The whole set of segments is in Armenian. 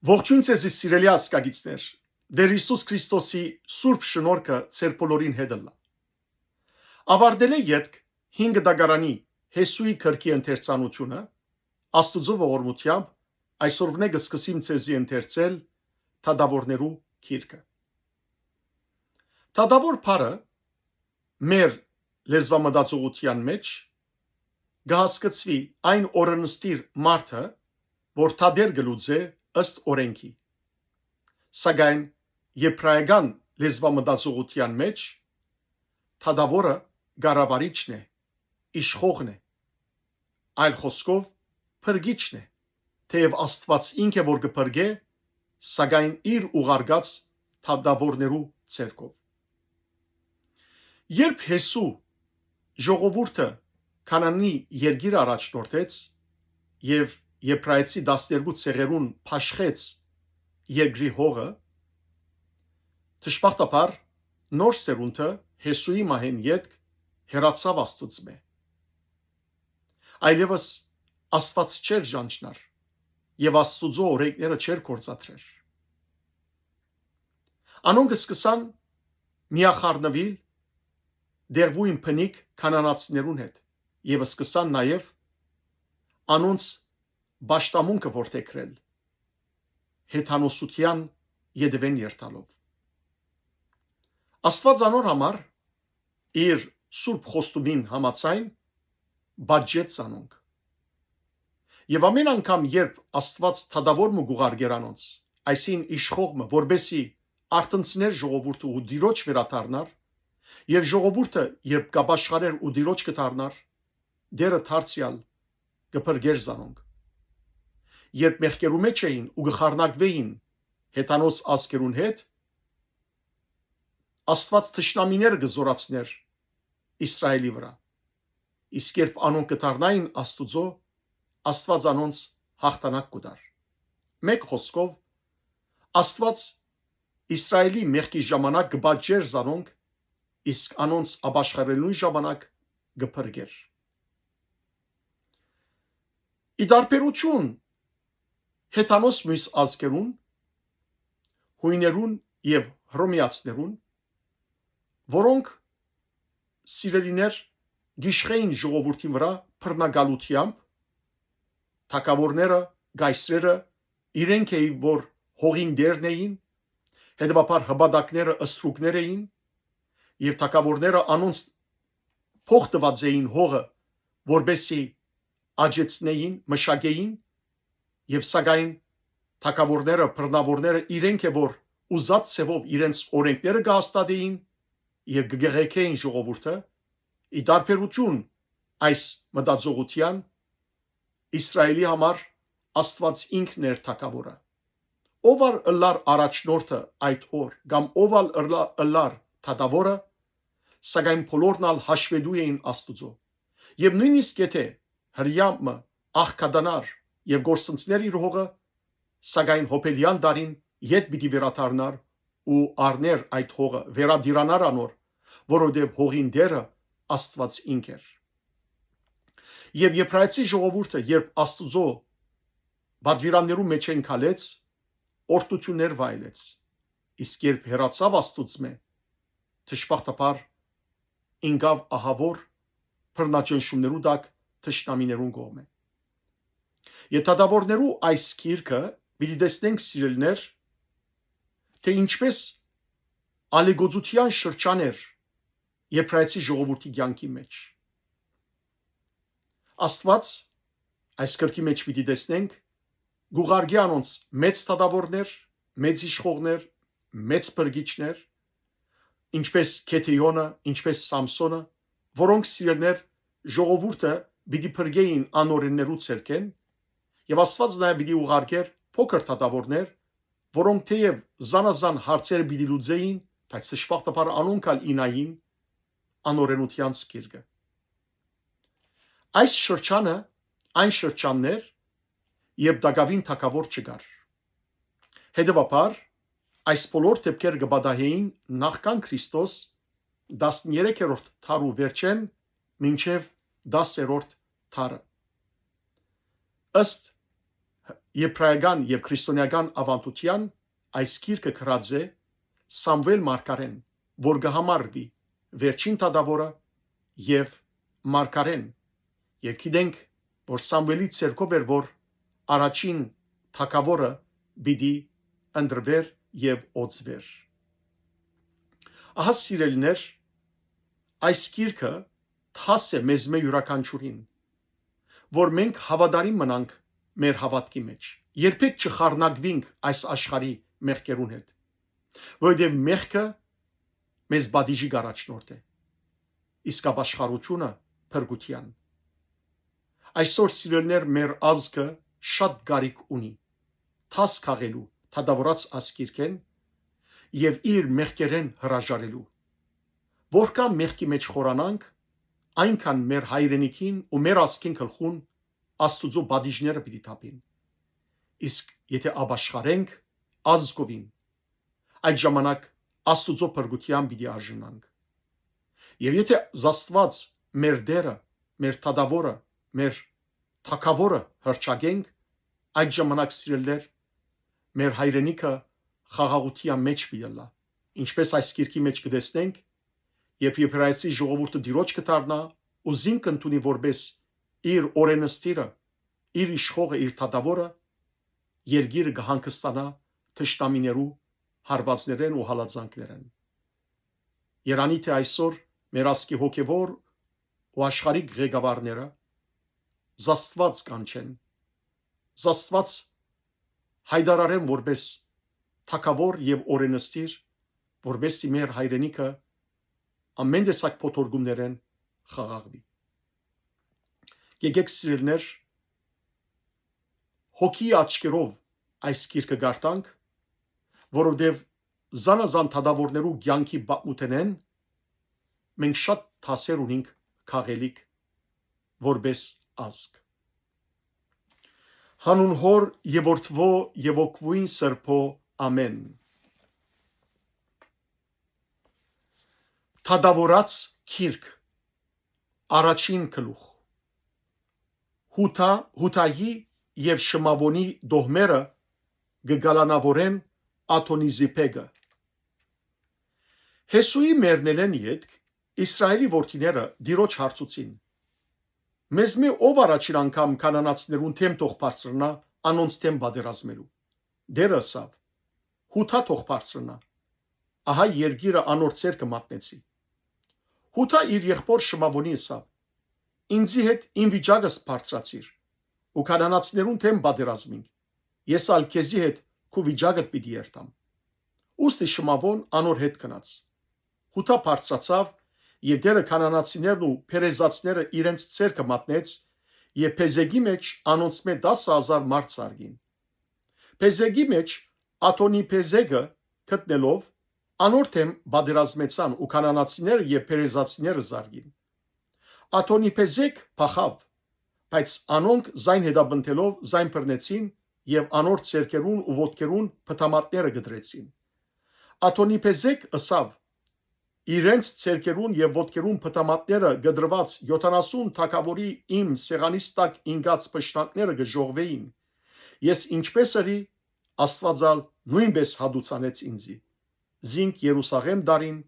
Ողջույն ձեզ սիրելի ազգագիցներ, Տեր Հիսուս Քրիստոսի Սուրբ շնորհքը ձեր բոլորին հետ լա։ Ավարտել է յետք 5 դագարանի Հեսուի քրքի ընթերցանությունը, Աստուծո ողորմությամբ այսօրվնե կսկսեմ ձեզի ընթերցել Թադավորներու գիրքը։ Թադավոր բառը մեր լեզվամտածողության մեջ կհասկացվի այն օրենստիր մարդը, որ թադեր գլուծե ըստ օրենքի։ Սակայն եբրայական լեզվամտածողության մեջ թադավորը գարավարիչն է, իշխողն է, այլ խոսքով փրկիչն է, թեև Աստված ինքը որ կփրկե, սակայն իր ուղարկած թադավորներու ցերկով։ Երբ Հեսու ժողովուրդը Քանանի երկիր առաջնորդեց եւ Եբրայեցի 12 ցեղերուն փաշխեց երկրի հողը, դժբախտաբար նոր սերունդը Հեսուի մահեն յետք հեռացավ Աստուծմե։ Այլևս Աստված չէր ճանչնար եւ Աստուծո օրենքները չէր կործադրեր։ Անոնք սկսան միախառնվել դերվույն փնիկ կանանացիներուն հետ եւ սկսան նաեւ անոնց Բաշտամունքը որդեգրել հեթանոսության յետևեն երթալով։ Աստված անոր համար իր սուրբ խոստումին համաձայն բաժեց անոնք։ Եվ ամեն անգամ երբ Աստված թադավոր մը գուղարկեր անոնց, այսին իշխողը, որբեսի արտնցներ ժողովուրդը ու դիրոջ վերադառնար, եւ ժողովուրդը երբ կապաշխարեր ու դիրոջ կդառնար, դերը դարձյալ կփրկեր զանոնք։ Երբ մեղքերու մեջ էին ու գխառնակվեին հեթանոս ազգերուն հետ, Աստված թշնամիները կզորացներ Իսրայելի վրա։ Իսկ երբ անոնք կդառնային Աստուծո, Աստված անոնց հաղթանակ կտար։ Մեկ խոսքով Աստված Իսրայելի մեղքի ժամանակ կբաժեր զանոնք, իսկ անոնց ապաշխարելուն ժամանակ կփրկեր։ Ի տարբերություն հեթանոս մյուս ազգերուն, հույներուն եւ հռոմեացիներուն, որոնք սիրելիներ գիշխեին ժողովրդի վրա բռնագալությամբ, թագավորները, գայսրերը իրենք էին, որ հողին դերն էին, հետևաբար հպատակները ըստրուկներ էին, եւ թագավորները անոնց փող տված էին հողը, որբեսի աջեցնեին, մշակեին, եւ սակայն թագավորները, բռնավորները իրենք է որ ուզած ցևով իրենց օրենքները կհաստատեին եւ կգեղեցին ժողովուրդը, ի տարբերություն այս մտածողության Իսրայելի համար Աստված ինքն էր թագավորը։ Ով ըլլար առաջնորդը այդ օր, կամ ով ըլլար թագավորը, սակայն բոլորն ալ հաշվետու էին Աստուծո։ Եվ նույնիսկ եթե հրյամը աղքատանար եւ գործընծներ իր հողը, սակայն հոբելյան դարին յետ պիտի վերադառնար ու առներ այդ հողը, վերադիրանար անոր, որովհետեւ հողին դերը Աստված ինք էր։ Եվ Եբրայեցի ժողովուրդը, երբ Աստուծո բադվիրաններու մեջ են քալեց, օրտություններ վայելեց, իսկ երբ հեռացավ Աստուծմե, դժբախտաբար ինգավ ահավոր բռնաճնշումներու տակ թշնամիներուն կողմը։ Եթադավորներու այս գիրքը պիտի տեսնենք սիրելիներ, թե ինչպես ալեգոծության շրջան էր Եբրայեցի ժողովրդի կյանքի մեջ։ Աստված այս գրքի մեջ պիտի տեսնենք գուղարկի անոնց մեծ թադավորներ, մեծ իշխողներ, մեծ բրգիչներ, ինչպես Քեթեյոնը, ինչպես Սամսոնը, որոնք սիրելներ ժողովուրդը պիտի փրկեին անօրեններու ցերկեն, եւ Աստված նաեւ պիտի ուղարկեր փոքր թադավորներ, որոնք թեև զանազան հարցեր պիտի լուծեին, բայց դժբախտաբար անոնք ալ ինային անօրենության սկիրկը։ Այս շրջանը այն շրջաններ, երբ Դագավին թագավոր չկար։ Հետևաբար այս բոլոր դեպքերը կպատահեին նախքան Քրիստոս 13-րդ դարու վերջեն մինչև 10-րդ դարը։ Ըստ եբրայական եւ քրիստոնեական ավանդության այս գիրքը գրած է Սամվել Մարգարեն, որ կհամարվի վերջին թագավորը եւ Մարգարեն, եւ գիտենք, որ Սամվելի ցերկով էր, որ առաջին թագավորը պիտի ընտրվեր եւ օծվեր։ Ահա սիրելիներ, այս գիրքը թաս է մեզ յուրաքանչյուրին, որ մենք հավատարիմ մնանք մեր հավատքի մեջ, երբեք չխառնագվենք այս աշխարհի մեղքերուն հետ, որովհետև մեղքը մեզ բադիժի առաջնորդ է, իսկ ապաշխարությունը փրկության։ Այսօր սիրելիներ, մեր ազգը շատ գարիք ունի թաս քաղելու թադավորած ասկիրքեն եւ իր մեղքերեն հրաժարելու, որքան մեղքի մեջ խորանանք, այնքան մեր հայրենիքին ու մեր ազգին գլխուն Աստուծո բադիժները պիտի թափին, իսկ եթե ապաշխարենք ազգովին, այդ ժամանակ Աստուծո փրկության պիտի արժանանք։ Եվ եթե Աստված մեր դերը, մեր թադավորը, մեր թագավորը հրճագենք, այդ ժամանակ սիրելիներ, մեր հայրենիքը խաղաղության մեջ պիտի, ինչպես այս գիրքի մեջ կտեսնենք, երբ եբրայեցի ժողովուրդը դիրոջ կդառնա ու զին կընդունի որպես իր օրենսդիրը, իր իշխողը, իր թագավորը, երկիրը կհանգստանա թշնամիներու հարվածներեն ու հալածանքներեն։ Երանի թե այսօր մեր ազգի հոգևոր ու աշխարհիկ ղեկավարները զաստված կանչեն, զաստված հայտարարեն որպես թագավոր եւ օրենսդիր, որպեսզի մեր հայրենիքը ամեն տեսակ փոթորկումներեն խաղաղվի։ Եկեք սիրելիներ, հոգի աչքերով այս գիրքը գարտանք, որովհետև զանազան թագավորներու կյանքի պատմութենեն մենք շատ թասեր ունենք քաղելիք որպես ազգ։ Հանուն Հոր եւ Որդվո եւ Օգվույն Սրբո ամեն։ Թադավորած գիրք առաջին գլուխ Հութայի եւ Շմավոնի դոհմերը գգալանավորեն Աթոնիզիպեգը։ Հեսուի մերնելեն յետք Իսրայելի որդիները դիրոջ հարցուցին. Մեզ մի ով առաջին անգամ կանանացներուն թեմ թող բարձրնա անոնց թեմ բادرազմելու։ Դերը ասավ. Հութա թող բարձրնա։ Ահա երգիրը անոր ցերկը մատնեցի։ Հութա իր եղբոր Շմավոնի ասավ. Ինձի հետ իմ վիճակս բարձրացիր ու կանանացներուն թեմ բادرազմինք։ Ես ալ քեզի հետ քու վիճակդ պիտի երթամ։ Ուստի Շմավոն անոր հետ գնաց։ Հութա բարձրացավ եւ դերը կանանացիներն ու փերեզացները իրենց ցերկը մատնեց եւ Փեզեգի մեջ անոնց մե 10,000 մարդ սարգին։ Փեզեգի մեջ Աթոնի Փեզեգը գտնելով անոր թեմ բادرազմեցան ու կանանացիները եւ փերեզացիները զարգին։ Աթոնի Փեզեգ փախավ, բայց անոնք զայն հետաբնթելով զայն բռնեցին եւ անոր ցերկերուն ու ոտքերուն փթամատները գդրեցին։ Աթոնի Փեզեգ ասավ. Իրենց ցերկերուն եւ ոտքերուն փթամատները գդրված 70 թագավորի իմ սեղանիս տակ ինգած փշտանքները գժողվեին։ Ես ինչպես էի Աստվածալ նույնպես հադուցանեց ինձի։ Զինք Երուսաղեմ դարին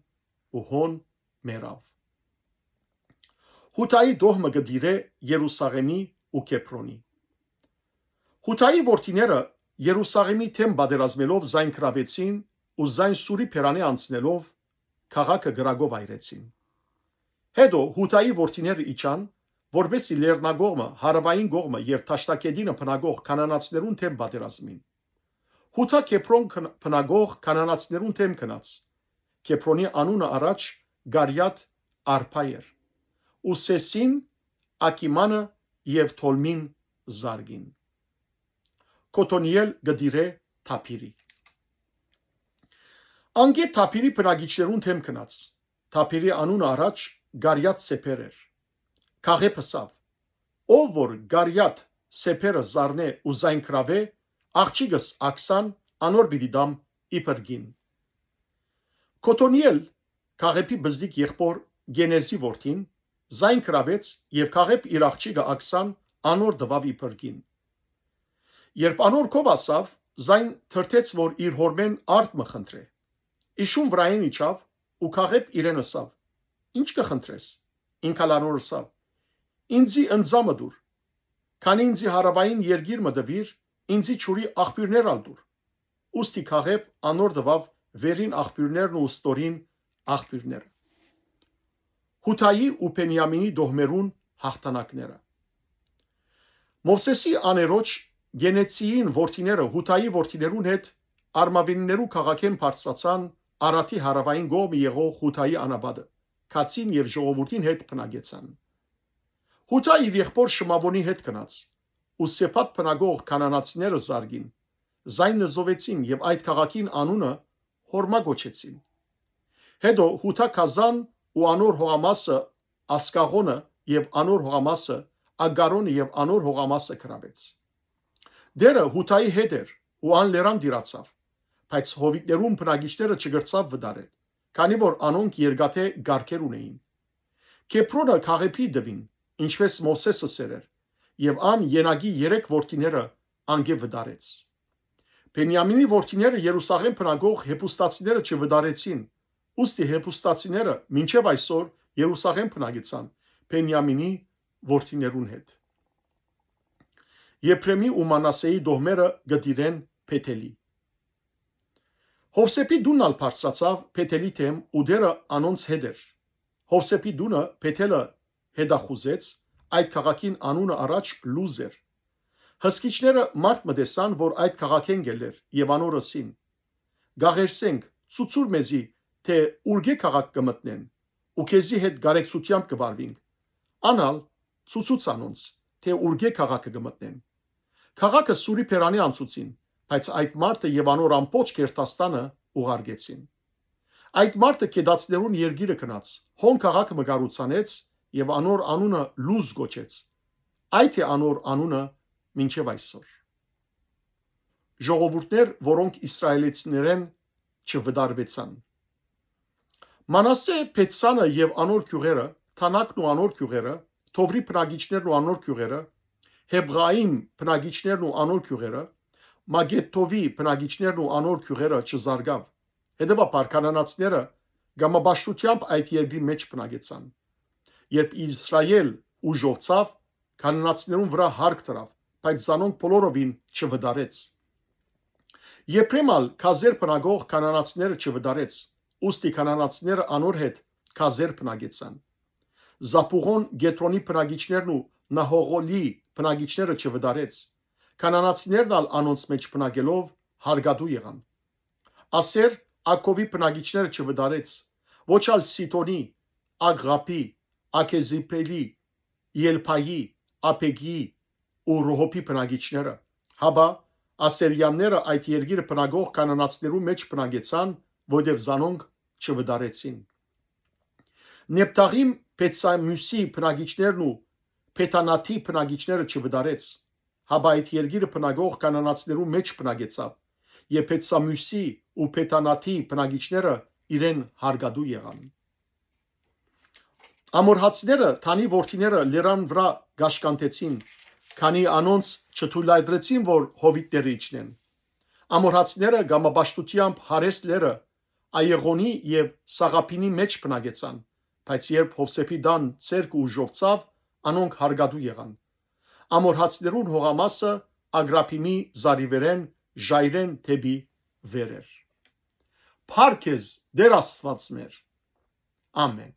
ու հոն մերավ։ Հութայի դոհմը գդիրե Երուսաղեմի ու Կեփրոնի։ Հութայի որդիները Երուսաղեմի թեմ բادرազմելով զայն կրավեցին ու զայն սուրի փերանի անցնելով քաղաքը գրագով այրեցին։ Հետո Հութայի որդիները իջան, որպեսզի լեռնագողմը, հարավային գողմը եւ Թաշտակեդինը փնագող կանանացներուն թեմ բادرազմին։ Հութա Կեփրոն փնագող կանանացներուն թեմ գնաց։ Կեփրոնի անունը առաջ Գարիաթ Արփա էր։ Ու Սեսին, Ակիմանը եւ Թոլմին զարգին։ Կոտոնիել գդիրե Թափիրի։ Անգե Թափիրի բնակիչներուն թեմ գնաց։ Թափիրի անունը առաջ Գարիաթ Սեփեր էր։ Քաղեփ ասավ. Ով որ Գարիաթ Սեփերը զարնե ու զայն կրավե, աղջիկս Աքսան անոր պիտի դամ իբրգին։ Կոտոնիել Քաղեփի բզդիկ եղբոր Գենեզի որդին զայն կրավեց եւ Քաղեփ իր աղջիկը Աքսան անոր դվավ իբրգին։ Երբ անոր ասավ, զայն թրթեց, որ իր հորմեն արդ մը խնդրե։ Իշուն վրային իջավ ու քաղեբ իրեն ասավ. Ինչ կխնդրես։ Ինքալ անոր ասավ. Ինձի ընձամը դուր, քանի ինձի հարավային երգիր մը դվիր, ինձի ճուրի աղբյուրներ ալ դուր։ Ուստի քաղեբ անոր դվավ վերին աղբյուրներն ու ստորին աղբյուրները։ Հութայի ու Բենյամինի դոհմերուն հաղթանակները։ Մովսեսի աներոջ գենեցիին որդիները Հութայի որդիներուն հետ արմավենիներու քաղաքեն բարձրացան Արաթի հարավային գոմի եղող Հութայի անաբադը, քացին եւ ժողովրդին հետ բնագեցան։ Հութա իր եղբոր Շմավոնի հետ գնաց, ու Սեփատ բնագող կանանացիները զարգին, զայնը զովեցին եւ այդ քաղաքին անունը Հորմա գոչեցին։ Հետո Հութա Քազան ու անոր հողամասը Ասկաղոնը եւ անոր հողամասը Ագարոնը եւ անոր հողամասը գրավեց։ Դերը Հութայի հետ էր ու ան լերան դիրացավ, բայց հովիտներուն բնագիչները չգրծավ վդարել, քանի որ անոնք երկաթե գարկեր ունեին։ Քեփրոնը քաղեփի դվին, ինչպես Մովսեսը սերեր, եւ ան Ենագի 3 որդիները անգե վդարեց։ Բենյամինի որդիները Երուսաղեմ բնագող հեպուստացիները չվդարեցին, ուստի հեպուստացիները մինչև այսօր Երուսաղեմ բնագեցան Բենյամինի որդիներուն հետ։ Եփրեմի ու Մանասեի դոհմերը գդիրեն Փեթելի։ Հովսեփի դունն ալ բարձրացավ Փեթելի թեմ ու դերը անոնց հետ էր։ Հովսեփի դունը Փեթելը հետախուզեց, այդ քաղաքին անունը առաջ Լուզ էր։ Հսկիչները մարդ մտեսան, որ այդ քաղաքեն գելեր եւ անոր ասին. Գաղերսենք, ցուցուր մեզի, թե ուրգե քաղաք կմտնեն, ու քեզի հետ գարեկցությամբ կվարվինք։ Անալ ցուցուց անոնց, թե ուրգե քաղաքը կմտնեն։ Քաղաքը Սուրի Փերանի անցուցին, բայց այդ մարդը եւ անոր ամբողջ Կերտաստանը ուղարկեցին։ Այդ մարդը կեդացներուն երգիրը գնաց, հոն քաղաքը մգարուցանեց եւ անոր անունը Լուզ գոչեց։ Այդ է անոր անունը մինչև այսօր։ Ժողովուրդներ, որոնք իսրայելացիներեն չվդարվեցան։ Մանասե Փետսանը եւ անոր քյուղերը, Թանակն ու անոր քյուղերը, Թովրի բնագիչներն ու անոր քյուղերը, Հեբրայիմ բնագիչներն ու անոր քյուղերը, Մագետովի բնագիչներն ու անոր քյուղերը չզարգավ։ Հետևաբար կանանացիները գամաբաշխությամբ այդ երկրի մեջ բնագեցան։ Երբ Իսրայել ուժովցավ, կանանացիներուն վրա հարկ դրավ, բայց զանոնք բոլորովին չվդարեց։ Եփրեմալ Քազեր բնագող կանանացիները չվդարեց, ուստի կանանացիները անոր հետ Քազեր բնագեցան։ Զապուղոն Գետրոնի բնագիչներն ու Նահողոլի բնագիչները չվդարեց, կանանացիներն ալ անոնց մեջ բնագելով հարգադու եղան։ Ասեր Ակովի բնագիչները չվդարեց, ոչ ալ Սիտոնի, Ագրապի, Ակեզիպելի, Ելփայի, Ափեգի ու Ռոհոփի բնագիչները, հաբա ասերյանները այդ երկիրը բնագող կանանացիներու մեջ բնագեցան, որտեղ զանոնք չվդարեցին։ Նեփտաղիմ Փեցամյուսի բնագիչներն ու Փեթանաթի բնագիչները չվդարեց, հաբա այդ երկիրը բնագող կանանացիներու մեջ բնագեցավ, եւ Փեցամյուսի ու Փեթանաթի բնագիչները իրեն հարգադու եղան։ Ամորհացիները թանի որդիները լերան վրա գաշկանտեցին, քանի անոնց չթույլատրեցին, որ հովիտները իջնեն։ Ամորհացիները գամաբաշխությամբ Հարես լերը Այեղոնի եւ Սաղապինի մեջ բնագեցան, բայց երբ Հովսեփի դան ցերկը ուժովցավ, անոնք հարգադու եղան։ Ամորհացիներուն հողամասը Ագրապիմի զարիվերեն ժայրեն թեբի վերեր։ Փարքեզ դեր Աստված մեր։ Ամեն։